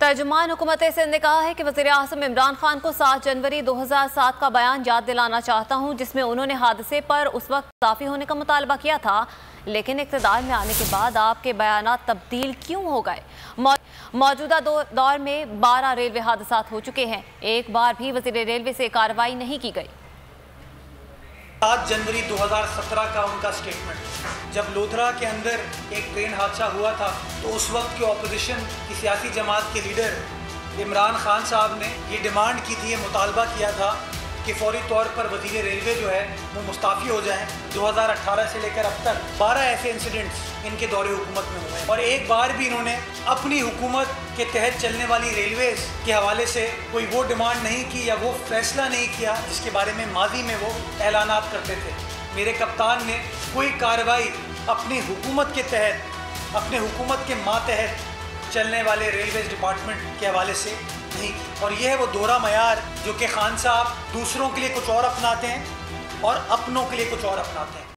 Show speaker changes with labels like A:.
A: तर्जुमान हुकूमत सिंध ने कहा है कि वज़ीर-ए-आज़म इमरान खान को 7 जनवरी 2007 का बयान याद दिलाना चाहता हूँ, जिसमें उन्होंने हादसे पर उस वक्त मुआफ़ी होने का मुतालबा किया था। लेकिन इक़्तिदार में आने के बाद आपके बयानात तब्दील क्यों हो गए? मौजूदा दौर में 12 रेलवे हादसात हो चुके हैं, एक बार भी वज़ीर रेलवे से कार्रवाई नहीं की गई।
B: 7 जनवरी 2017 का उनका स्टेटमेंट, जब लोधरा के अंदर एक ट्रेन हादसा हुआ था तो उस वक्त के ऑपोजिशन की सियासी जमात के लीडर इमरान खान साहब ने ये डिमांड की थी, ये मुतालबा किया था कि फौरी तौर पर वज़ीर रेलवे जो है वो मुस्ताफ़ी हो जाएं। 2018 से लेकर अब तक 12 ऐसे इंसिडेंट्स इनके दौरे हुकूमत में हुए और एक बार भी इन्होंने अपनी हुकूमत के तहत चलने वाली रेलवेज़ के हवाले से कोई वो डिमांड नहीं की या वो फैसला नहीं किया जिसके बारे में माजी में वो ऐलानात करते थे। मेरे कप्तान ने कोई कार्रवाई अपनी हुकूमत के तहत, अपने हुकूमत के मातहत चलने वाले रेलवेज डिपार्टमेंट के हवाले से नहीं की। और यह है वो दोहरा मयार जो कि खान साहब दूसरों के लिए कुछ और अपनाते हैं और अपनों के लिए कुछ और अपनाते हैं।